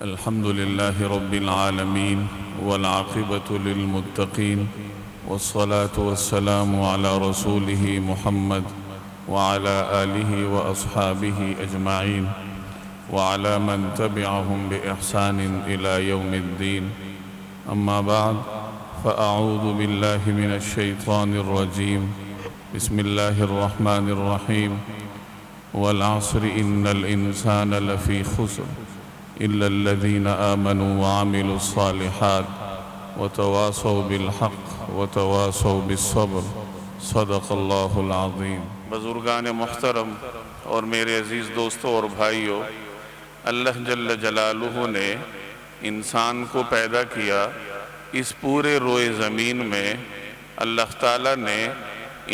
الحمد لله رب العالمين والعاقبة للمتقين والصلاة والسلام على رسوله محمد وعلى آله وأصحابه أجمعين وعلى من تبعهم بإحسان إلى يوم الدين. أما بعد، فأعوذ بالله من الشيطان الرجيم. بسم الله الرحمن الرحيم. والعصر إن الإنسان لفي خسر إلا الذين آمنوا وعملوا الصالحات وتواصوا بالحق وتواصوا بالصبر. صدق اللہ العظیم. بزرگان محترم اور میرے عزیز دوستوں اور بھائیوں، اللہ جل جلالہ نے انسان کو پیدا کیا. اس پورے روئے زمین میں اللہ تعالیٰ نے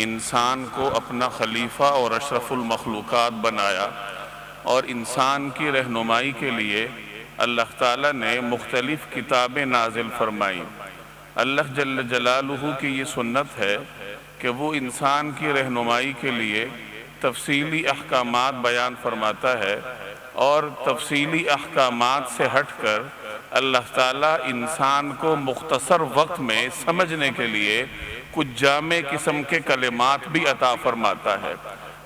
انسان کو اپنا خلیفہ اور اشرف المخلوقات بنایا، اور انسان کی رہنمائی کے لیے اللہ تعالیٰ نے مختلف کتابیں نازل فرمائیں. اللہ جل جلالہ کی یہ سنت ہے کہ وہ انسان کی رہنمائی کے لیے تفصیلی احکامات بیان فرماتا ہے، اور تفصیلی احکامات سے ہٹ کر اللہ تعالیٰ انسان کو مختصر وقت میں سمجھنے کے لیے کچھ جامع قسم کے کلمات بھی عطا فرماتا ہے.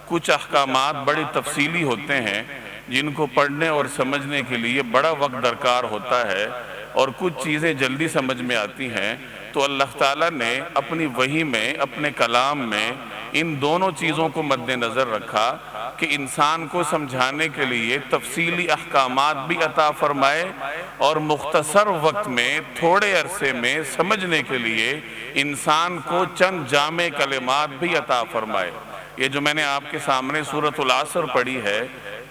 کچھ احکامات بڑی تفصیلی ہوتے ہیں جن کو پڑھنے اور سمجھنے کے لیے بڑا وقت درکار ہوتا ہے، اور کچھ چیزیں جلدی سمجھ میں آتی ہیں. تو اللہ تعالیٰ نے اپنی وحی میں، اپنے کلام میں ان دونوں چیزوں کو مد نظر رکھا کہ انسان کو سمجھانے کے لیے تفصیلی احکامات بھی عطا فرمائے، اور مختصر وقت میں تھوڑے عرصے میں سمجھنے کے لیے انسان کو چند جامع کلمات بھی عطا فرمائے. یہ جو میں نے آپ کے سامنے سورۃ العصر پڑھی ہے،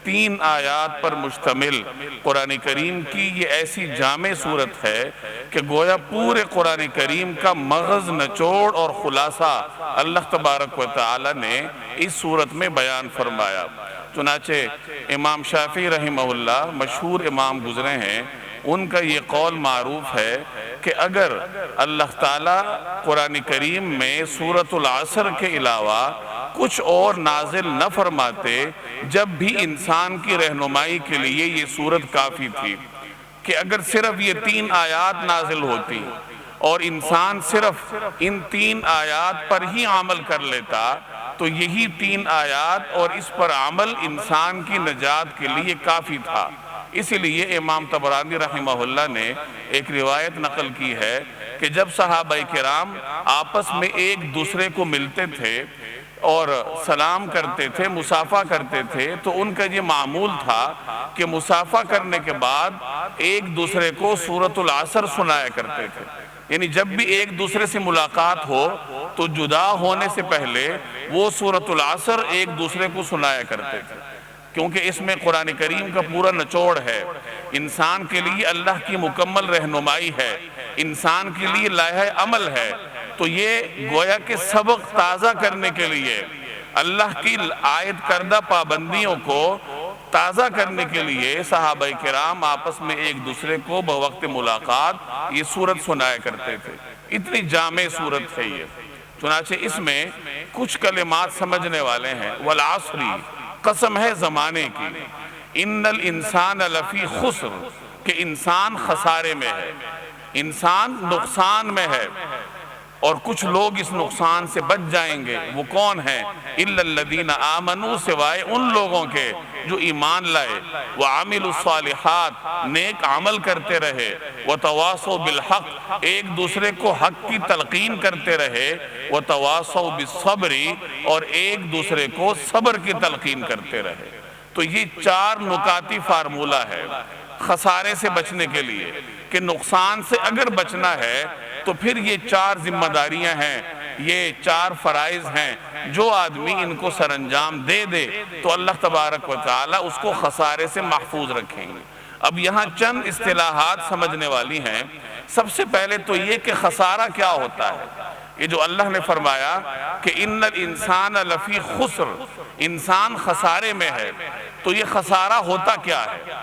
3 آیات پر مشتمل قرآن کریم کی یہ ایسی جامع صورت ہے کہ گویا پورے قرآن کریم کا مغز، نچوڑ اور خلاصہ اللہ تبارک و تعالی نے اس صورت میں بیان فرمایا. چنانچہ امام شافعی رحمہ اللہ مشہور امام گزرے ہیں، ان کا یہ قول معروف ہے کہ اگر اللہ تعالیٰ قرآن کریم میں سورۃ العصر کے علاوہ کچھ اور نازل نہ فرماتے، جب بھی انسان کی رہنمائی کے لیے یہ صورت کافی تھی. کہ اگر صرف یہ 3 آیات نازل ہوتی اور انسان صرف ان 3 آیات پر ہی عمل کر لیتا، تو یہی 3 آیات اور اس پر عمل انسان کی نجات کے لیے کافی تھا. اسی لیے امام طبرانی رحمہ اللہ نے ایک روایت نقل کی ہے کہ جب صحابہ کرام آپس میں ایک دوسرے کو ملتے تھے اور سلام کرتے تھے، مصافحہ کرتے تھے، تو ان کا یہ معمول تھا کہ مصافحہ کرنے کے بعد ایک دوسرے کو سورۃ العصر سنایا کرتے تھے. یعنی جب بھی ایک دوسرے سے ملاقات ہو تو جدا ہونے سے پہلے وہ سورۃ العصر ایک دوسرے کو سنایا کرتے تھے، کیونکہ اس میں قرآن کریم کا پورا نچوڑ ہے. انسان کے لیے اللہ کی مکمل رہنمائی ہے، انسان کے لیے لائحہ عمل ہے. تو یہ گویا کہ سبق تازہ کرنے کے لیے، اللہ کی عائد کردہ پابندیوں کو تازہ کرنے کے لیے صحابہ کرام آپس میں ایک دوسرے کو بوقت ملاقات یہ سورت سنایا کرتے تھے. اتنی جامع سورت ہے یہ. چنانچہ اس میں کچھ کلمات سمجھنے والے ہیں. والعصری، قسم ہے زمانے کی. ان الانسان لفی خسر، کہ انسان خسارے میں ہے، انسان نقصان میں ہے. اور کچھ لوگ اس نقصان سے بچ جائیں گے. وہ کون ہیں؟ الا الذین آمنوا، سوائے ان لوگوں کے جو ایمان لائے، وعملوا الصالحات، نیک عمل کرتے رہے، وتواصوا بالحق، ایک دوسرے کو حق کی تلقین کرتے رہے، وتواصوا بالصبر، اور ایک دوسرے کو صبر کی تلقین کرتے رہے. تو یہ 4 نکاتی فارمولہ ہے خسارے سے بچنے کے لیے، کہ نقصان سے اگر بچنا ہے تو پھر یہ 4 ذمہ داریاں ہیں، یہ 4 فرائض ہیں. جو آدمی ان کو سر انجام دے دے تو اللہ تبارک و تعالی اس کو خسارے سے محفوظ رکھیں گے. اب یہاں چند اصطلاحات سمجھنے والی ہیں. سب سے پہلے تو یہ کہ خسارہ کیا ہوتا ہے. یہ جو اللہ نے فرمایا کہ ان الانسان لفی خسر، انسان خسارے میں ہے، تو یہ خسارہ ہوتا کیا ہے،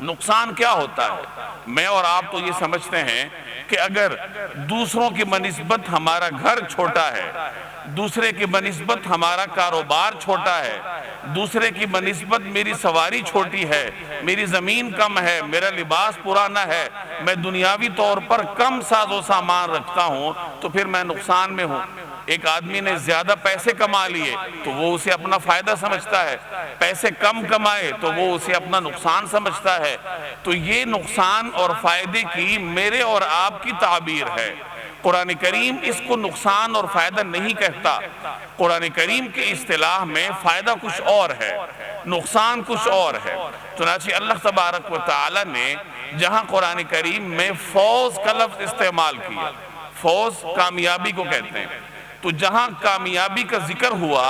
نقصان کیا ہوتا ہے. میں اور آپ تو یہ سمجھتے ہیں کہ اگر دوسروں کی بنسبت ہمارا گھر چھوٹا ہے دوسرے کی بنسبت ہمارا کاروبار چھوٹا ہے، دوسرے کی بنسبت میری سواری چھوٹی ہے، میری زمین کم ہے، میرا لباس پرانا ہے، میں دنیاوی طور پر کم ساز و سامان رکھتا ہوں، تو پھر میں نقصان میں ہوں۔ ایک آدمی نے زیادہ پیسے کما لیے تو وہ اسے اپنا فائدہ سمجھتا ہے، پیسے کم کمائے تو وہ اسے اپنا نقصان سمجھتا ہے۔ تو یہ نقصان اور فائدے کی میرے اور آپ کی تعبیر ہے۔ قرآن کریم اس کو نقصان اور فائدہ نہیں کہتا۔ قرآن کریم کی اصطلاح میں فائدہ کچھ اور ہے، نقصان کچھ اور ہے۔ چنانچہ اللہ تبارک و تعالی نے جہاں قرآن کریم میں فوز کا لفظ استعمال کیا، فوز کامیابی کو کہتے ہیں، تو جہاں کامیابی کا ذکر ہوا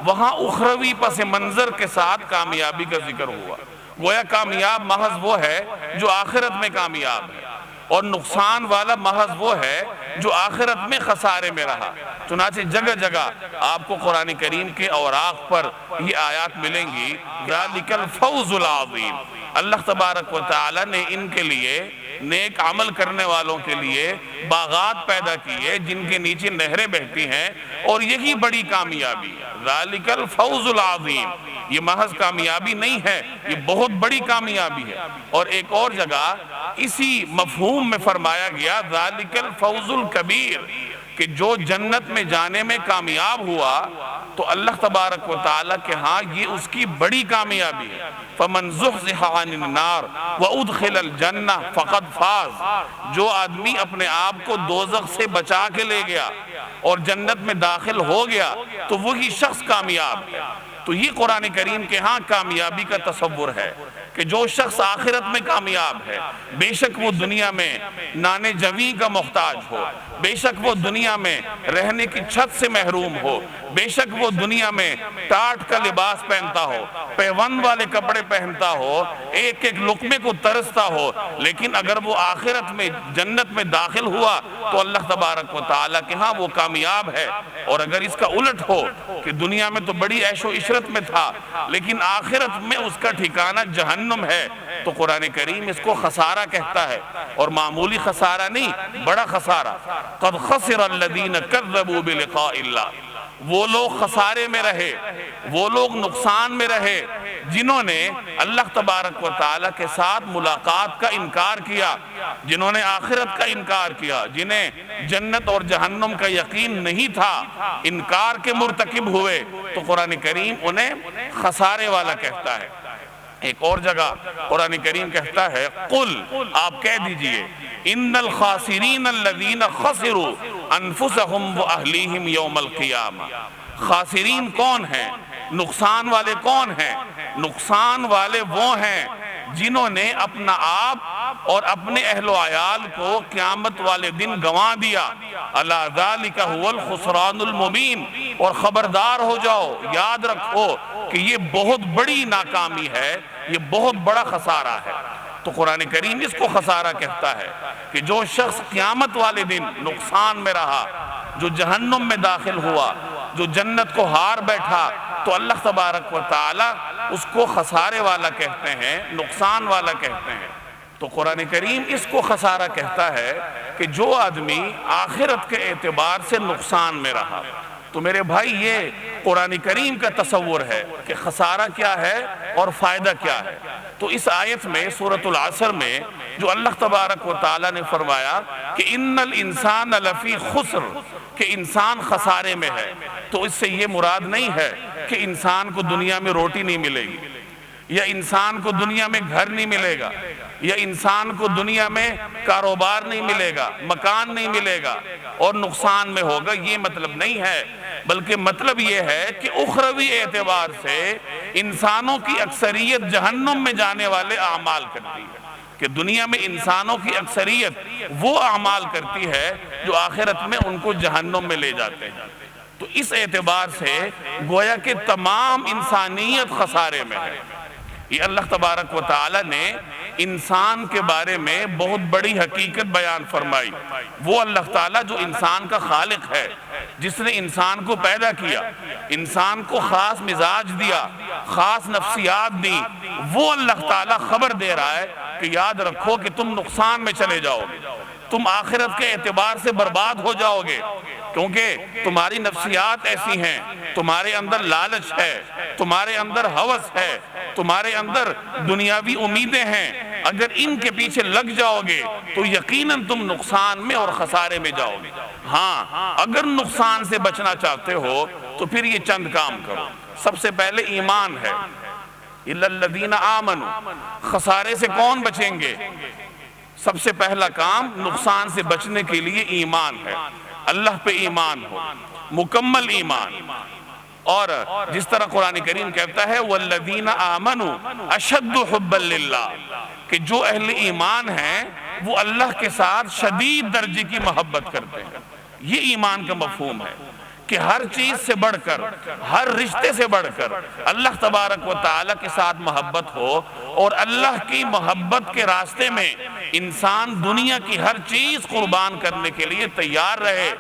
وہاں اخروی پس منظر کے ساتھ کامیابی کا ذکر ہوا۔ گویا کامیاب محض وہ ہے جو آخرت میں کامیاب ہے، اور نقصان والا محض وہ ہے جو آخرت میں خسارے میں رہا۔ چنانچہ جگہ جگہ آپ کو قرآن کریم کے اوراق پر یہ آیات ملیں گی، ذَلِكَ الْفَوْزُ الْعَظِيمُ۔ اللہ تبارک و تعالی نے ان کے لیے، نیک عمل کرنے والوں کے لیے باغات پیدا کیے جن کے نیچے نہریں بہتی ہیں، اور یہی بڑی کامیابی ہے۔ ذَلِكَ الْفَوْزُ الْعَظِيمُ، یہ محض کامیابی نہیں ہے، یہ بہت بڑی کامیابی ہے۔ اور ایک اور جگہ اسی مفہوم میں فرمایا گیا ذَلِكَ الْفَوْزُ الْكَبِيرُ، کہ جو جنت میں جانے میں کامیاب ہوا تو اللہ تبارک و تعالیٰ کے ہاں یہ اس کی بڑی کامیابی ہے۔ فَمَنْ زُحْزِحَ عَنِ النَّارِ وَأُدْخِلَ الْجَنَّةَ فَقَدْ فَازَ، جو آدمی اپنے آپ کو دوزخ سے بچا کے لے گیا اور جنت میں داخل ہو گیا تو وہی شخص کامیاب ہے۔ تو یہ قرآن کریم کے ہاں کامیابی کا تصور ہے کہ جو شخص آخرت میں کامیاب ہے، بے شک وہ دنیا میں نانے جویں کا محتاج ہو، بے شک وہ دنیا میں رہنے کی چھت سے محروم ہو، بے شک وہ دنیا میں ٹاٹ کا لباس پہنتا ہو، پیوند والے کپڑے پہنتا ہو، ایک ایک لقمے کو ترستا ہو، لیکن اگر وہ آخرت میں جنت میں داخل ہوا تو اللہ تبارک و تعالیٰ کے ہاں وہ کامیاب ہے۔ اور اگر اس کا الٹ ہو کہ دنیا میں تو بڑی عیش و عشرت میں تھا لیکن آخرت میں اس کا ٹھکانہ جہنم ہے، تو قرآن کریم اس کو خسارہ کہتا ہے، اور معمولی خسارہ نہیں، بڑا خسارہ۔ قد خسر الذین کذبوا بلقاء اللہ، وہ لوگ خسارے میں رہے، وہ لوگ نقصان میں رہے جنہوں نے اللہ تبارک و تعالیٰ کے ساتھ ملاقات کا انکار کیا، جنہوں نے آخرت کا انکار کیا، جنہیں جنت اور جہنم کا یقین نہیں تھا، انکار کے مرتکب ہوئے، تو قرآن کریم انہیں خسارے والا کہتا ہے۔ ایک اور جگہ قرآن کریم کہتا ہے قل، آپ کہہ دیجئے، ان الخاسرین الذین خسروا انفسهم واہلیہم یوم القیامہ۔ خاسرین کون ہیں؟ نقصان والے کون ہیں؟ نقصان والے وہ ہیں جنہوں نے اپنا آپ اور اپنے اہل و عیال کو قیامت والے دن گنوا دیا۔ الا ذالک هو الخسران المبین، اور خبردار ہو جاؤ، یاد رکھو کہ یہ بہت بڑی ناکامی ہے، یہ بہت بڑا خسارہ ہے۔ تو قرآن کریم اس کو خسارہ کہتا ہے کہ جو شخص قیامت والے دن نقصان میں رہا، جو جہنم میں داخل ہوا، جو جنت کو ہار بیٹھا، تو اللہ تبارک و تعالی اس کو خسارے والا کہتے ہیں، نقصان والا کہتے ہیں۔ تو قرآن کریم اس کو خسارہ کہتا ہے کہ جو آدمی آخرت کے اعتبار سے نقصان میں رہا۔ تو میرے بھائی یہ قرآن کریم کا تصور ہے کہ خسارہ کیا ہے اور فائدہ کیا ہے۔ تو اس آیت میں سورۃ العصر میں جو اللہ تبارک و تعالی نے فرمایا کہ ان الانسان لفی خسر، کہ انسان خسارے میں ہے، تو اس سے یہ مراد نہیں ہے کہ انسان کو دنیا میں روٹی نہیں ملے گی، یا انسان کو دنیا میں گھر نہیں ملے گا، یا انسان کو دنیا میں کاروبار نہیں ملے گا، مکان نہیں ملے گا اور نقصان میں ہوگا، یہ مطلب نہیں ہے، بلکہ مطلب یہ ہے کہ اخروی اعتبار سے انسانوں کی اکثریت جہنم میں جانے والے اعمال کرتی ہے، کہ دنیا میں انسانوں کی اکثریت وہ اعمال کرتی ہے جو آخرت میں ان کو جہنم میں لے جاتے ہیں۔ تو اس اعتبار سے گویا کہ تمام انسانیت خسارے میں ہے۔ یہ اللہ تبارک و تعالی نے انسان کے بارے میں بہت بڑی حقیقت بیان فرمائی۔ وہ اللہ تعالیٰ جو انسان کا خالق ہے، جس نے انسان کو پیدا کیا، انسان کو خاص مزاج دیا، خاص نفسیات دی، وہ اللہ تعالیٰ خبر دے رہا ہے کہ یاد رکھو کہ تم نقصان میں چلے جاؤ گے، تم آخرت کے اعتبار سے برباد ہو جاؤ گے، کیونکہ تمہاری نفسیات ایسی ہیں، تمہارے اندر لالچ ہے، تمہارے اندر ہوس ہے، تمہارے اندر دنیاوی امیدیں ہیں، اگر ان کے پیچھے لگ جاؤ گے تو یقیناً تم نقصان میں اور خسارے میں جاؤ گے۔ ہاں، اگر نقصان سے بچنا چاہتے ہو تو پھر یہ چند کام کرو۔ سب سے پہلے ایمان ہے، اِلَّا الَّذِينَ آمَنُوا۔ خسارے سے کون بچیں گے؟ سب سے پہلا کام نقصان سے بچنے کے لیے ایمان ہے، اللہ پہ ایمان ہو، مکمل ایمان۔ اور جس طرح قرآن کریم کہتا ہے وَالَّذِينَ آمَنُوا أَشَدُّ حُبًّا لِلَّهِ، کہ جو اہل ایمان ہیں وہ اللہ کے ساتھ شدید درجے کی محبت کرتے ہیں۔ یہ ایمان کا مفہوم ہے کہ ہر چیز سے بڑھ کر، ہر رشتے سے بڑھ کر اللہ تبارک و تعالیٰ کے ساتھ محبت ہو، اور اللہ کی محبت کے راستے میں انسان دنیا کی ہر چیز قربان کرنے کے لیے تیار رہے۔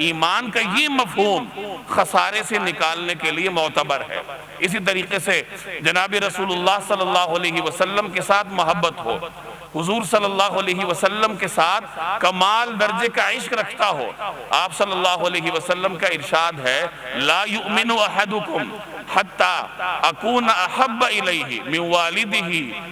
ایمان کا یہ مفہوم خسارے سے نکالنے کے لیے معتبر ہے۔ اسی طریقے سے جناب رسول اللہ صلی اللہ علیہ وسلم کے ساتھ محبت ہو، حضور صلی اللہ علیہ وسلم کے ساتھ کمال درجے کا عشق رکھتا ہو۔ آپ صلی اللہ علیہ وسلم کا ارشاد ہے لا یؤمن احدکم حتی اکون احب الیہ من والدہ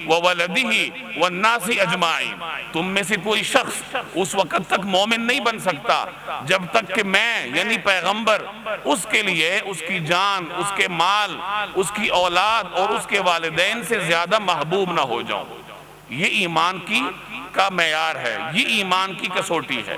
وولدہ والناس اجمعین، تم میں سے کوئی شخص اس وقت تک مومن نہیں بن سکتا جب تک کہ میں یعنی پیغمبر اس کے لیے اس کی جان، اس کے مال، اس کی اولاد اور اس کے والدین سے زیادہ محبوب نہ ہو جاؤں۔ یہ ایمان کا معیار ہے، یہ ایمان کی کسوٹی ہے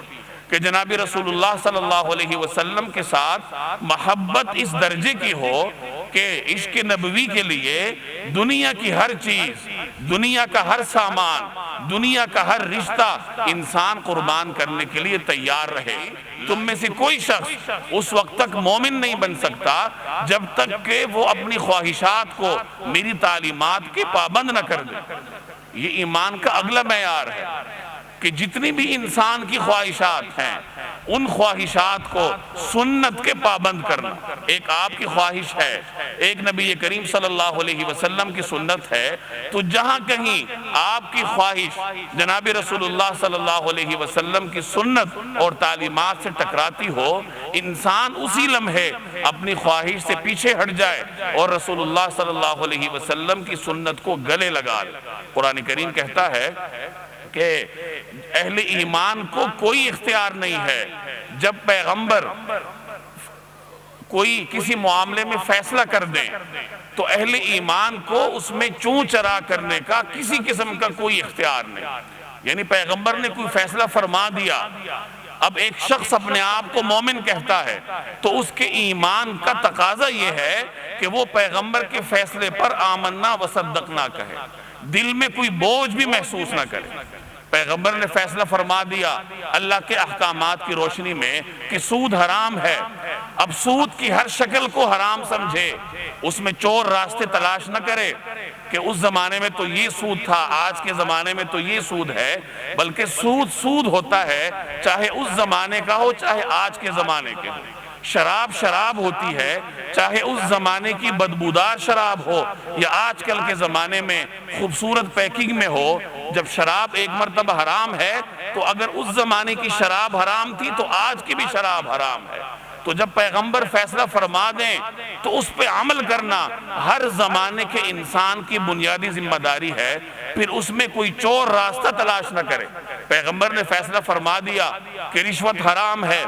کہ جناب رسول اللہ صلی اللہ علیہ وسلم کے ساتھ محبت اس درجے کی ہو کہ عشق نبوی کے لیے دنیا کی ہر چیز، دنیا کا ہر سامان، دنیا کا ہر رشتہ انسان قربان کرنے کے لیے تیار رہے۔ تم میں سے کوئی شخص اس وقت تک مومن نہیں بن سکتا جب تک کہ وہ اپنی خواہشات کو میری تعلیمات کے پابند نہ کر دے۔ یہ ایمان کا اگلا معیار ہے کہ جتنی بھی انسان کی خواہشات ہیں ان خواہشات کو سنت کے پابند کرنا۔ ایک آپ کی خواہش ہے، ایک نبی کریم صلی اللہ علیہ وسلم کی سنت ہے، تو جہاں کہیں آپ کی خواہش جناب رسول اللہ صلی اللہ علیہ وسلم کی سنت اور تعلیمات سے ٹکراتی ہو، انسان اسی لمحے اپنی خواہش سے پیچھے ہٹ جائے اور رسول اللہ صلی اللہ علیہ وسلم کی سنت کو گلے لگا لے۔ قرآن کریم کہتا ہے کہ اہل ایمان کو کوئی اختیار نہیں ہے جب پیغمبر کوئی کسی معاملے میں فیصلہ کر دیں تو اہل ایمان کو اس میں چون چرا کرنے کا کسی قسم کا کوئی اختیار نہیں۔ یعنی پیغمبر نے کوئی فیصلہ فرما دیا، اب ایک شخص اپنے آپ کو مومن کہتا ہے تو اس کے ایمان کا تقاضا یہ ہے کہ وہ پیغمبر کے فیصلے پر آمنا و صدقنا کہے، دل میں کوئی بوجھ بھی محسوس نہ کرے۔ پیغمبر نے فیصلہ فرما دیا اللہ کے احکامات کی روشنی میں کہ سود حرام ہے، اب سود کی ہر شکل کو حرام سمجھے، اس میں چور راستے تلاش نہ کرے کہ اس زمانے میں تو یہ سود تھا، آج کے زمانے میں تو یہ سود ہے، بلکہ سود سود ہوتا ہے، چاہے اس زمانے کا ہو چاہے آج کے زمانے کے ہو۔ شراب شراب ہوتی ہے، چاہے اس زمانے کی بدبودار شراب ہو یا آج کل کے زمانے میں خوبصورت پیکنگ میں ہو۔ جب شراب ایک مرتبہ حرام ہے تو اگر اس زمانے کی شراب حرام تھی تو آج کی بھی شراب حرام ہے۔ تو جب پیغمبر فیصلہ فرما دیں تو اس پہ عمل کرنا ہر زمانے کے انسان کی بنیادی ذمہ داری ہے، پھر اس میں کوئی چور راستہ تلاش نہ کرے۔ پیغمبر نے فیصلہ فرما دیا کہ رشوت حرام ہے،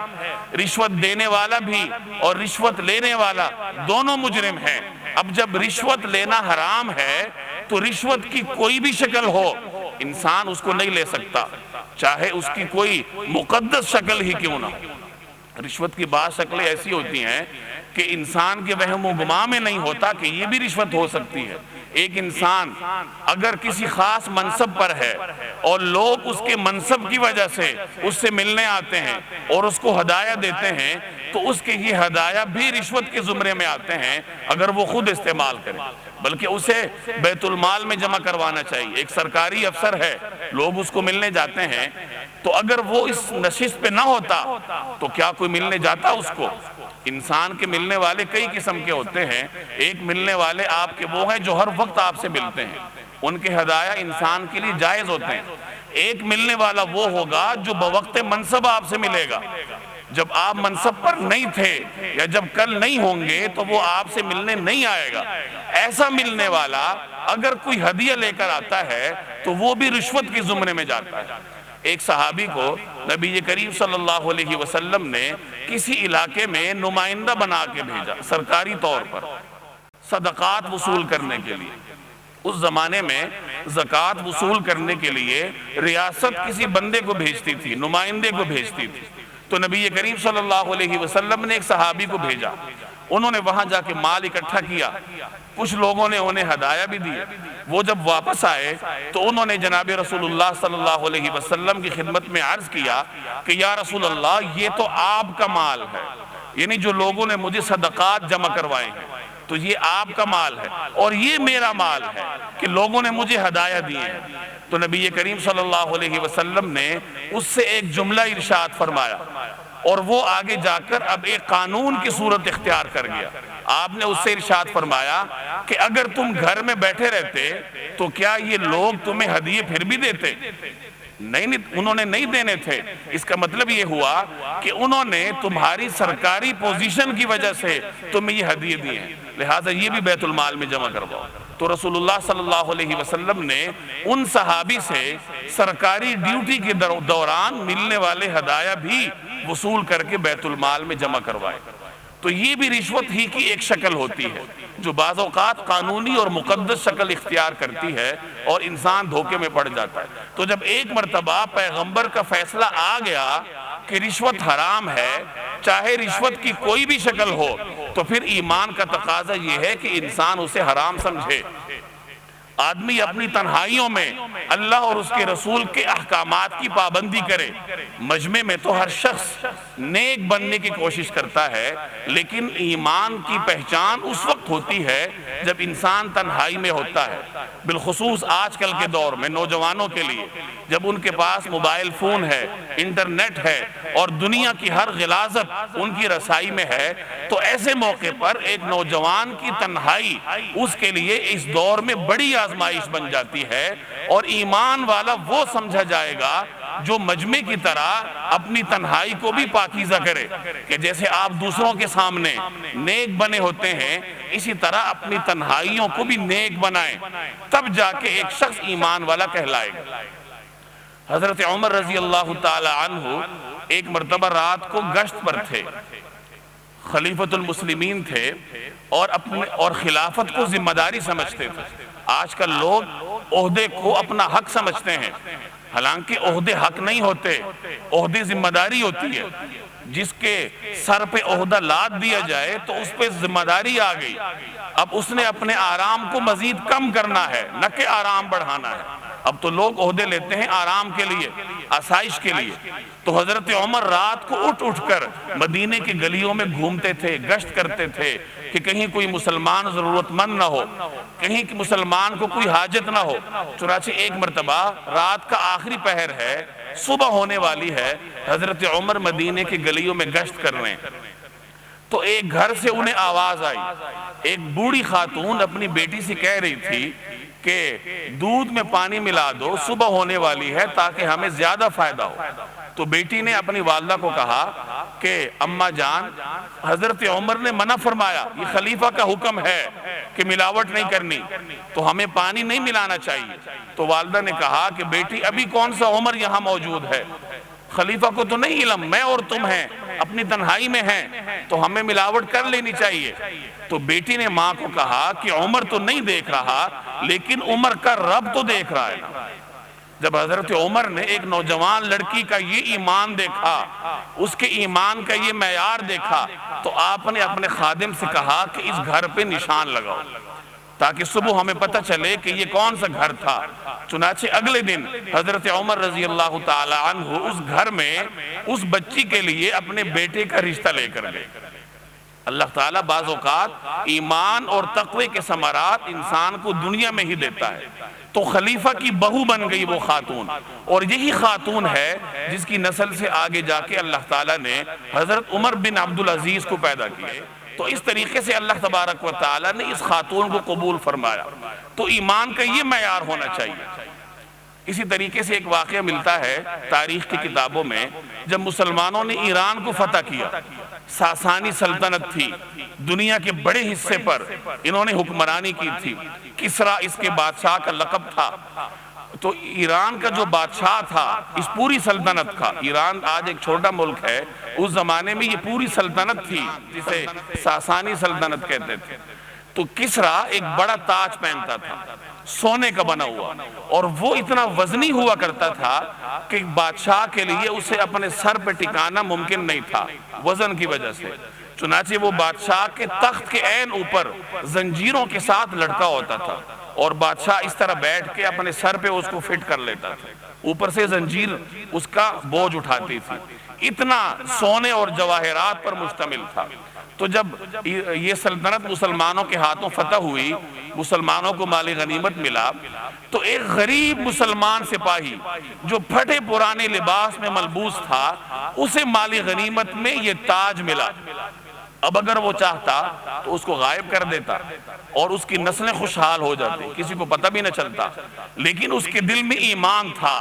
رشوت دینے والا بھی اور رشوت لینے والا دونوں مجرم ہیں۔ اب جب رشوت لینا حرام ہے تو رشوت کی کوئی بھی شکل ہو انسان اس کو نہیں لے سکتا، چاہے اس کی کوئی مقدس شکل ہی کیوں نہ ہو۔ رشوت کی بعض شکلیں ایسی ہوتی ہیں کہ انسان کے وہم و گمان میں نہیں ہوتا کہ یہ بھی رشوت ہو سکتی ہے۔ ایک انسان اگر کسی خاص منصب پر ہے اور لوگ اس کے منصب کی وجہ سے اس سے ملنے آتے ہیں اور اس کو ہدایہ دیتے ہیں تو اس کے یہ ہدایہ بھی رشوت کے زمرے میں آتے ہیں اگر وہ خود استعمال کرے، بلکہ اسے بیت المال میں جمع کروانا چاہیے۔ ایک سرکاری افسر ہے، لوگ اس کو ملنے جاتے ہیں، تو اگر وہ اس نشست پہ نہ ہوتا تو کیا کوئی ملنے جاتا اس کو؟ انسان کے ملنے والے کئی قسم کے ہوتے ہیں۔ ایک ملنے والے آپ کے وہ ہیں جو ہر وقت آپ سے ملتے ہیں، ان کے ہدایہ انسان کے لیے جائز ہوتے ہیں۔ ایک ملنے والا وہ ہوگا جو بوقت منصب آپ سے ملے گا، جب آپ منصب پر نہیں تھے یا جب کل نہیں ہوں گے تو وہ آپ سے ملنے نہیں آئے گا۔ ایسا ملنے والا اگر کوئی ہدیہ لے کر آتا ہے تو وہ بھی رشوت کے زمرے میں جاتا ہے۔ ایک صحابی کو نبی کریم صلی اللہ علیہ وسلم نے کسی علاقے میں نمائندہ بنا کے بھیجا سرکاری طور پر صدقات وصول کرنے کے لیے۔ اس زمانے میں زکوٰۃ وصول کرنے کے لیے ریاست کسی بندے کو بھیجتی تھی، نمائندے کو بھیجتی تھی۔ تو نبی کریم صلی اللہ علیہ وسلم نے ایک صحابی کو بھیجا، انہوں نے وہاں جا کے مال اکٹھا کیا، کچھ لوگوں نے انہیں ہدایہ بھی دی۔ وہ جب واپس آئے تو انہوں نے جناب رسول اللہ صلی اللہ علیہ وسلم کی خدمت میں عرض کیا کہ یا رسول اللہ یہ تو آپ کا مال ہے، یعنی جو لوگوں نے مجھے صدقات جمع کروائے ہیں تو یہ آپ کا مال ہے، اور یہ میرا مال ہے کہ لوگوں نے مجھے ہدایہ دیے ہیں۔ تو نبی کریم صلی اللہ علیہ وسلم نے اس سے ایک جملہ ارشاد فرمایا، اور وہ آگے جا کر اب ایک قانون کی صورت اختیار کر گیا۔ آپ نے اس سے ارشاد فرمایا کہ اگر تم گھر میں بیٹھے رہتے تو کیا یہ لوگ تمہیں ہدیے پھر بھی دیتے؟ نہیں، انہوں نے نہیں دینے تھے۔ اس کا مطلب یہ ہوا کہ انہوں نے تمہاری سرکاری پوزیشن کی وجہ سے تمہیں یہ ہدیے دیے ہیں، لہٰذا یہ بھی بیت المال میں جمع کرواؤ۔ تو رسول اللہ صلی اللہ علیہ وسلم نے ان صحابی سے سرکاری ڈیوٹی کے دوران ملنے والے ہدایہ بھی وصول کر کے بیت المال میں جمع کروائے۔ تو یہ بھی رشوت ہی کی ایک شکل ہوتی ہے جو بعض اوقات قانونی اور مقدس شکل اختیار کرتی ہے اور انسان دھوکے میں پڑ جاتا ہے۔ تو جب ایک مرتبہ پیغمبر کا فیصلہ آ گیا کہ رشوت حرام ہے، چاہے رشوت کی کوئی بھی شکل ہو، تو پھر ایمان کا تقاضا یہ ہے کہ انسان اسے حرام سمجھے۔ آدمی اپنی تنہائیوں میں اللہ اور اس کے رسول کے احکامات کی پابندی کرے۔ مجمع میں تو ہر شخص نیک بننے کی کوشش کرتا ہے، لیکن ایمان کی پہچان اس وقت ہوتی ہے جب انسان تنہائی میں ہوتا ہے۔ بالخصوص آج کل کے دور میں نوجوانوں کے لیے، جب ان کے پاس موبائل فون ہے، انٹرنیٹ ہے اور دنیا کی ہر غلاظت ان کی رسائی میں ہے، تو ایسے موقع پر ایک نوجوان کی تنہائی اس کے لیے اس دور میں بڑی آزمائش بن جاتی ہے۔ اور ایمان والا وہ سمجھا جائے گا جو مجمع کی طرح اپنی تنہائی کو بھی پاکیزہ کرے، کہ جیسے آپ دوسروں کے سامنے نیک بنے ہوتے ہیں، اسی طرح اپنی تنہائیوں کو بھی نیک بنائیں، تب جا کے ایک شخص ایمان والا کہلائے گا۔ حضرت عمر رضی اللہ تعالی عنہ ایک مرتبہ رات کو گشت پر تھے، خلیفۃ المسلمین تھے اور خلافت کو ذمہ داری سمجھتے تھے۔ آج کل لوگ عہدے کو اپنا حق سمجھتے ہیں، حالانکہ عہدے حق نہیں ہوتے، عہدے ذمہ داری ہوتی ہے۔ جس کے سر پہ عہدہ لاد دیا جائے تو اس پہ ذمہ داری آ گئی، اب اس نے اپنے آرام کو مزید کم کرنا ہے، نہ کہ آرام بڑھانا ہے۔ اب تو لوگ عہدے لیتے ہیں آرام کے لیے، آسائش کے لیے۔ تو حضرت عمر رات کو اٹھ کر مدینے کی گلیوں میں گھومتے تھے، گشت کرتے تھے کہ کہیں کوئی مسلمان ضرورت مند نہ ہو، کہیں کہ مسلمان کو کوئی حاجت نہ ہو۔ چنانچہ ایک مرتبہ رات کا آخری پہر ہے، صبح ہونے والی ہے، حضرت عمر مدینے کی گلیوں میں گشت کر رہے ہیں، تو ایک گھر سے انہیں آواز آئی۔ ایک بوڑھی خاتون اپنی بیٹی سے کہہ رہی تھی کہ دودھ میں پانی ملا دو، صبح ہونے والی ہے تاکہ ہمیں زیادہ فائدہ ہو۔ تو بیٹی نے اپنی والدہ کو کہا کہ اماں جان، حضرت عمر نے منع فرمایا، یہ خلیفہ کا حکم ہے کہ ملاوٹ نہیں کرنی، تو ہمیں پانی نہیں ملانا چاہیے۔ تو والدہ نے کہا کہ بیٹی ابھی کون سا عمر یہاں موجود ہے، خلیفہ کو تو نہیں علم، میں اور تم ہیں، اپنی تنہائی میں ہیں، تو ہمیں ملاوٹ کر لینی چاہیے۔ تو بیٹی نے ماں کو کہا کہ عمر تو نہیں دیکھ رہا، لیکن عمر کا رب تو دیکھ رہا ہے نا۔ جب حضرت عمر نے ایک نوجوان لڑکی کا یہ ایمان دیکھا، اس کے ایمان کا یہ معیار دیکھا، تو آپ نے اپنے خادم سے کہا کہ اس گھر پہ نشان لگاؤ تاکہ صبح ہمیں پتہ چلے کہ یہ کون سا گھر تھا۔ چنانچہ اگلے دن حضرت عمر رضی اللہ تعالی عنہ اس گھر میں اس بچی کے لیے اپنے بیٹے کا رشتہ لے کر گئے۔ اللہ تعالیٰ بعض اوقات ایمان اور تقوی کے ثمرات انسان کو دنیا میں ہی دیتا ہے۔ تو خلیفہ کی بہو بن گئی وہ خاتون، اور یہی خاتون ہے جس کی نسل سے آگے جا کے اللہ تعالیٰ نے حضرت عمر بن عبدالعزیز کو پیدا کیا۔ تو اس طریقے سے اللہ تبارک و تعالیٰ نے اس خاتون کو قبول فرمایا۔ تو ایمان کا یہ معیار ہونا چاہیے اسی طریقے سے ایک واقعہ ملتا ہے تاریخ کی کتابوں میں، جب مسلمانوں نے ایران کو فتح کیا، ساسانی سلطنت تھی، دنیا کے بڑے حصے پر انہوں نے حکمرانی کی تھی، کسرا اس کے بادشاہ کا لقب تھا۔ تو ایران کا جو بادشاہ تھا اس پوری سلطنت کا، ایران آج ایک چھوٹا ملک ہے، اس زمانے میں یہ پوری سلطنت تھی جسے ساسانی سلطنت کہتے تھے۔ تو کسرا ایک بڑا تاج پہنتا تھا، سونے کا بنا ہوا، اور وہ اتنا وزنی ہوا کرتا تھا کہ بادشاہ کے لیے اسے اپنے سر پہ ٹکانا ممکن نہیں تھا وزن کی وجہ سے۔ چنانچہ وہ بادشاہ کے تخت کے عین اوپر زنجیروں کے ساتھ لٹکا ہوتا تھا، اور بادشاہ اس طرح بیٹھ کے اپنے سر پہ اس کو فٹ کر لیتا تھا، اوپر سے زنجیر اس کا بوجھ اٹھاتی تھی، اتنا سونے اور جواہرات پر مشتمل تھا۔ تو جب یہ سلطنت مسلمانوں کے ہاتھوں فتح ہوئی، مسلمانوں کو مال غنیمت ملا، تو ایک غریب مسلمان سپاہی جو پھٹے پرانے لباس میں ملبوس تھا، اسے مال غنیمت میں یہ تاج ملا۔ اب اگر وہ چاہتا تو اس کو غائب کر دیتا اور اس کی نسلیں خوشحال ہو جاتی، کسی کو پتہ بھی نہ چلتا، لیکن اس کے دل میں ایمان تھا،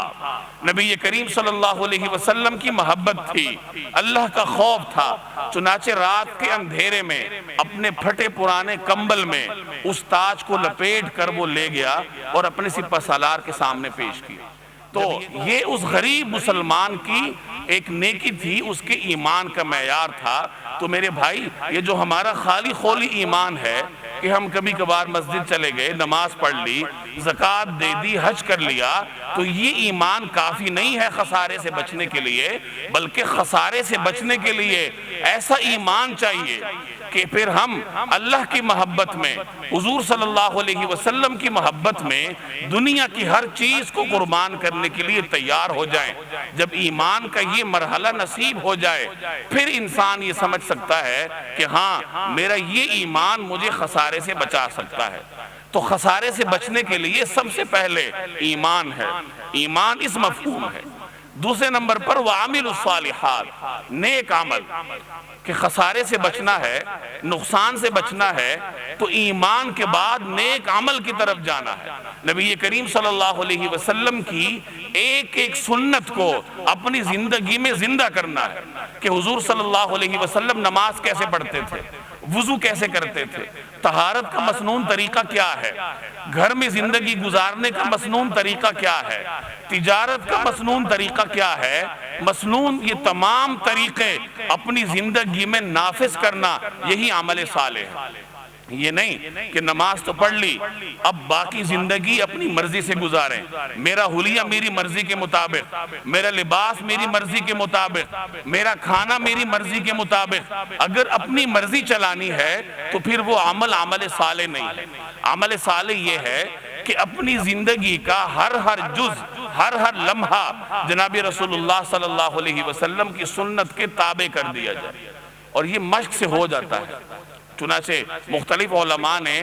نبی کریم صلی اللہ علیہ وسلم کی محبت تھی، اللہ کا خوف تھا۔ چنانچہ رات کے اندھیرے میں اپنے پھٹے پرانے کمبل میں اس تاج کو لپیٹ کر وہ لے گیا اور اپنے سپہ سالار کے سامنے پیش کیا۔ تو یہ اس غریب مسلمان کی ایک نیکی تھی، اس کے ایمان کا معیار تھا۔ تو میرے بھائی، یہ جو ہمارا خالی خولی ایمان ہے کہ ہم کبھی کبھار مسجد چلے گئے، نماز پڑھ لی، زکوٰۃ دے دی، حج کر لیا، تو یہ ایمان کافی نہیں ہے خسارے سے بچنے کے لیے، بلکہ خسارے سے بچنے کے لیے ایسا ایمان چاہیے کہ پھر ہم اللہ کی محبت میں، حضور صلی اللہ علیہ وسلم کی محبت میں دنیا کی ہر چیز کو قربان کرنے کے لیے تیار ہو جائیں۔ جب ایمان کا یہ مرحلہ نصیب ہو جائے، پھر انسان یہ سمجھ سکتا ہے کہ ہاں، میرا یہ ایمان مجھے خسارے سے بچا سکتا ہے۔ تو خسارے سے بچنے کے لیے سب سے پہلے ایمان ہے، ایمان اس مفہوم ہے۔ دوسرے نمبر پر وَعَمِلُ الصَّالِحَاتِ، نیک عمل، کہ خسارے سے بچنا ہے، نقصان سے بچنا ہے، تو ایمان کے بعد نیک عمل کی طرف جانا ہے۔ نبی کریم صلی اللہ علیہ وسلم کی ایک ایک سنت کو اپنی زندگی میں زندہ کرنا ہے، کہ حضور صلی اللہ علیہ وسلم نماز کیسے پڑھتے تھے، وضو کیسے کرتے تھے، طہارت کا مسنون طریقہ کیا ہے، گھر میں زندگی گزارنے کا مسنون طریقہ کیا ہے، تجارت کا مسنون طریقہ کیا ہے، مسنون یہ تمام طریقے اپنی زندگی میں نافذ کرنا، یہی عمل صالح ہے۔ یہ نہیں کہ نماز تو پڑھ لی، اب باقی زندگی اپنی مرضی سے گزاریں، میرا حلیہ میری مرضی کے مطابق، میرا لباس میری مرضی کے مطابق، میرا کھانا میری مرضی کے مطابق۔ اگر اپنی مرضی چلانی ہے تو پھر وہ عمل صالح نہیں ہے۔ عمل صالح یہ ہے کہ اپنی زندگی کا ہر جز، ہر لمحہ جناب رسول اللہ صلی اللہ علیہ وسلم کی سنت کے تابع کر دیا جائے، اور یہ مشق سے ہو جاتا ہے۔ چنانچہ مختلف علماء نے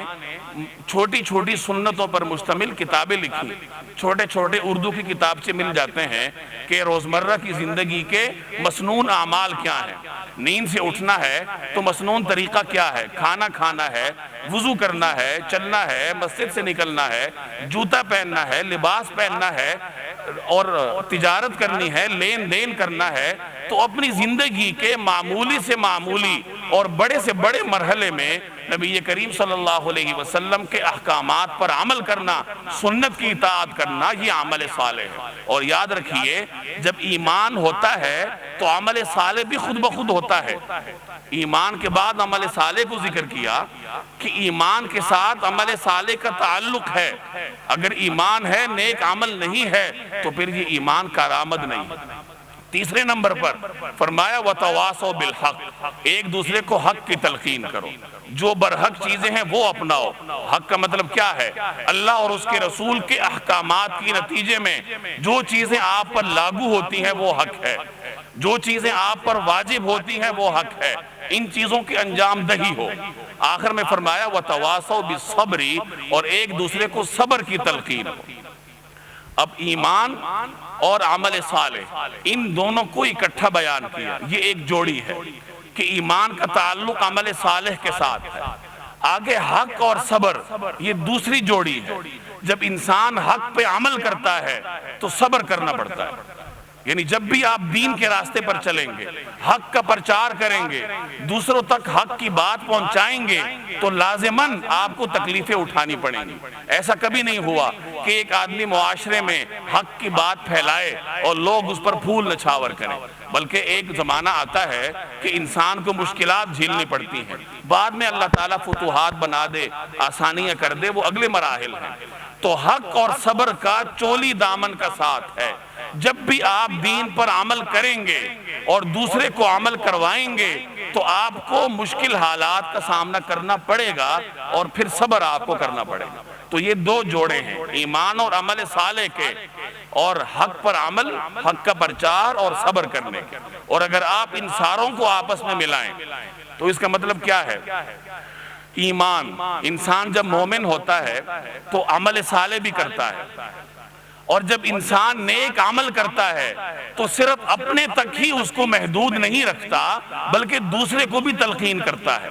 چھوٹی چھوٹی سنتوں پر مشتمل کتابیں لکھی، چھوٹے چھوٹے اردو کی کتابچے مل جاتے ہیں کہ روزمرہ کی زندگی کے مسنون اعمال کیا ہیں۔ نیند سے اٹھنا ہے تو مسنون طریقہ کیا ہے، کھانا کھانا ہے، وضو کرنا ہے، چلنا ہے، مسجد سے نکلنا ہے، جوتا پہننا ہے، لباس پہننا ہے، اور تجارت کرنی ہے، لین دین کرنا ہے۔ تو اپنی زندگی کے معمولی سے معمولی اور بڑے سے بڑے مرحلے میں نبی کریم صلی اللہ علیہ وسلم کے احکامات پر عمل کرنا، سنت کی اطاعت کرنا، یہ عمل صالح ہے۔ اور یاد رکھیے، جب ایمان ہوتا ہے تو عمل صالح بھی خود بخود ہوتا ہے۔ ایمان کے بعد عمل صالح کو ذکر کیا کہ ایمان کے ساتھ عمل صالح کا تعلق ہے۔ اگر ایمان ہے، نیک عمل نہیں ہے، تو پھر یہ ایمان کارآمد نہیں۔ تیسرے نمبر پر فرمایا وَتَوَاصَوْا بِالْحَقِّ، ایک دوسرے کو حق کی تلقین کرو، جو برحق چیزیں ہیں وہ اپناؤ۔ حق کا مطلب کیا ہے؟ اللہ اور اس کے رسول کے احکامات کی نتیجے میں جو چیزیں آپ پر لاگو ہوتی ہیں وہ حق ہے، جو چیزیں آپ پر واجب ہوتی ہیں وہ حق ہے، ان چیزوں کی انجام دہی ہو۔ آخر میں فرمایا وَتَوَاصَوْا بِالصَّبْرِ، اور ایک دوسرے کو صبر کی تلقین ہو۔ اب ایمان اور عمل صالح، ان دونوں کو اکٹھا بیان کیا، یہ ایک جوڑی ہے کہ ایمان کا تعلق عمل صالح کے ساتھ ہے۔ آگے حق اور صبر، یہ دوسری جوڑی ہے جب انسان حق پہ عمل کرتا ہے تو صبر کرنا پڑتا ہے. یعنی جب بھی آپ دین کے راستے پر چلیں گے، حق کا پرچار کریں گے، دوسروں تک حق کی بات پہنچائیں گے، تو لازماً آپ کو تکلیفیں اٹھانی پڑیں گی. ایسا کبھی نہیں ہوا کہ ایک آدمی معاشرے میں حق کی بات پھیلائے اور لوگ اس پر پھول نچھاور کریں، بلکہ ایک زمانہ آتا ہے کہ انسان کو مشکلات جھیلنی پڑتی ہیں، بعد میں اللہ تعالیٰ فتوحات بنا دے، آسانیاں کر دے، وہ اگلے مراحل ہیں. تو حق اور صبر کا چولی دامن کا ساتھ ہے. جب بھی آپ دین پر عمل کریں گے اور دوسرے کو عمل کروائیں گے تو آپ کو مشکل حالات کا سامنا کرنا پڑے گا اور پھر صبر آپ کو کرنا پڑے گا. تو یہ دو جوڑے ہیں، ایمان اور عمل صالح کے، اور حق پر عمل، حق کا پرچار اور صبر کرنے کے. اور اگر آپ ان ساروں کو آپس میں ملائیں تو اس کا مطلب کیا ہے؟ ایمان، انسان جب مومن ہوتا ہے تو عمل صالح بھی کرتا ہے، اور جب انسان نیک عمل کرتا ہے تو صرف اپنے تک ہی اس کو محدود نہیں رکھتا بلکہ دوسرے کو بھی تلقین کرتا ہے.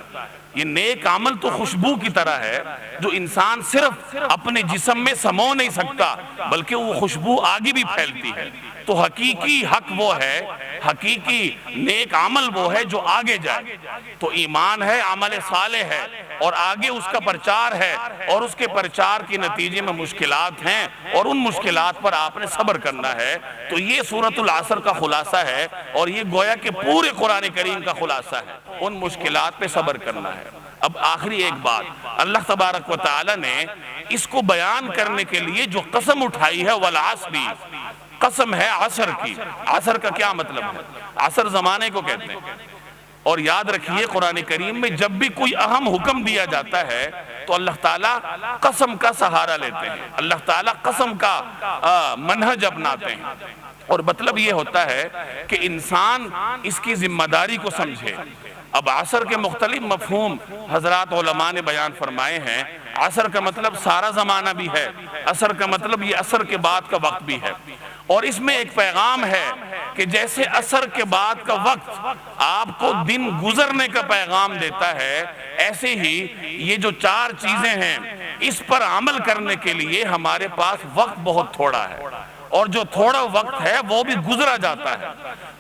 یہ نیک عمل تو خوشبو کی طرح ہے جو انسان صرف اپنے جسم میں سمو نہیں سکتا بلکہ وہ خوشبو آگے بھی پھیلتی ہے. تو حقیقی حق وہ ہے، حقیقی نیک عمل وہ ہے جو آگے جائے. تو ایمان ہے، عمل صالح ہے، اور آگے اس کا پرچار ہے، اور اس کے پرچار کے نتیجے میں مشکلات ہیں، اور ان مشکلات پر آپ نے صبر کرنا ہے. تو یہ سورۃ العصر کا خلاصہ ہے، اور یہ گویا کہ پورے قرآن کریم کا خلاصہ ہے. ان مشکلات پہ صبر کرنا ہے. اب آخری ایک بات، اللہ تبارک و تعالی نے اس کو بیان کرنے کے لیے جو قسم اٹھائی ہے والعصر، قسم ہے عصر کی. عصر کا کیا مطلب ہے؟ عصر زمانے کو کہتے ہیں. اور یاد رکھیے قرآن کریم میں جب بھی کوئی اہم حکم دیا جاتا ہے تو اللہ تعالیٰ قسم کا سہارا لیتے ہیں، اللہ تعالیٰ قسم کا منہج اپناتے ہیں. اور مطلب یہ ہوتا ہے کہ انسان اس کی ذمہ داری کو سمجھے. اب عصر کے مختلف مفہوم حضرات علماء نے بیان فرمائے ہیں. عصر کا مطلب سارا زمانہ بھی ہے، عصر کا مطلب یہ عصر کے بعد کا وقت بھی ہے. اور اس میں ایک پیغام ہے کہ جیسے عصر کے بعد کا وقت آپ کو دن گزرنے کا پیغام دیتا ہے، ایسے ہی یہ جو چار چیزیں ہیں اس پر عمل کرنے کے لیے ہمارے پاس وقت بہت تھوڑا ہے، اور جو تھوڑا وقت ہے وہ بھی گزرا جاتا ہے.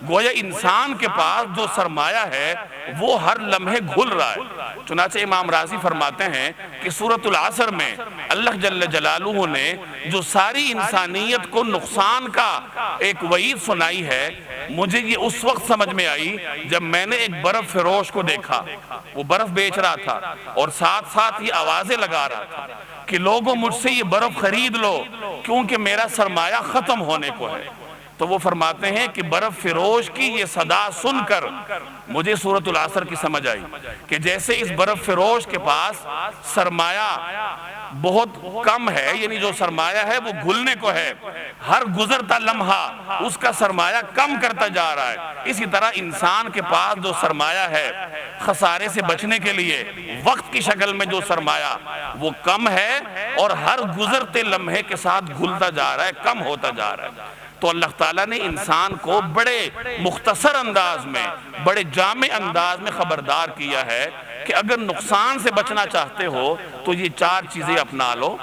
گویا انسان کے پاس جو سرمایہ ہے وہ ہر لمحے گھل رہا ہے. چنانچہ امام راضی فرماتے ہیں کہ سورۃ العصر میں اللہ جل جلالہ نے جو ساری انسانیت کو نقصان کا ایک وعید سنائی ہے، مجھے یہ اس وقت سمجھ میں آئی جب میں نے ایک برف فروش کو دیکھا. وہ برف بیچ رہا تھا اور ساتھ ساتھ یہ آوازیں لگا رہا تھا کہ لوگوں مجھ سے یہ برف خرید لو کیونکہ میرا سرمایہ ختم ہونے کو ہے. تو وہ فرماتے ہیں کہ برف فروش کی یہ صدا سن کر مجھے سورۃ العصر کی سمجھ آئی کہ جیسے اس برف فروش کے پاس سرمایہ بہت کم ہے، یعنی جو سرمایہ ہے وہ گھلنے کو ہے، ہر گزرتا لمحہ اس کا سرمایہ کم کرتا جا رہا ہے، اسی طرح انسان کے پاس جو سرمایہ ہے خسارے سے بچنے کے لیے وقت کی شکل میں جو سرمایہ وہ کم ہے اور ہر گزرتے لمحے کے ساتھ گھلتا جا رہا ہے، کم ہوتا جا رہا ہے. تو اللہ تعالیٰ نے انسان کو بڑے مختصر انداز میں، بڑے جامع انداز میں خبردار کیا ہے کہ اگر نقصان سے بچنا چاہتے ہو تو یہ چار چیزیں اپنا لو،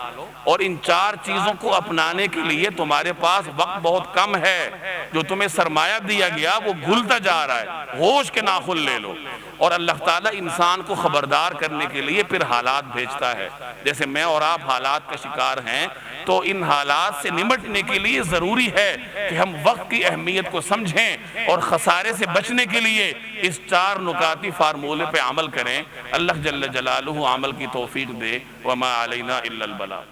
اور ان چار چیزوں کو اپنانے کے لیے تمہارے پاس وقت بہت کم ہے، جو تمہیں سرمایہ دیا گیا وہ گھلتا جا رہا ہے، ہوش کے ناخن لے لو. اور اللہ تعالیٰ انسان کو خبردار کرنے کے لیے پھر حالات بھیجتا ہے. جیسے میں اور آپ حالات کا شکار ہیں تو ان حالات سے نمٹنے کے لیے ضروری ہے کہ ہم وقت کی اہمیت کو سمجھیں اور خسارے سے بچنے کے لیے اس چار نکاتی فارمولے پہ عمل کریں. اللہ جل جلالہ عمل کی توفیق دے. وما علینا الا البلاغ.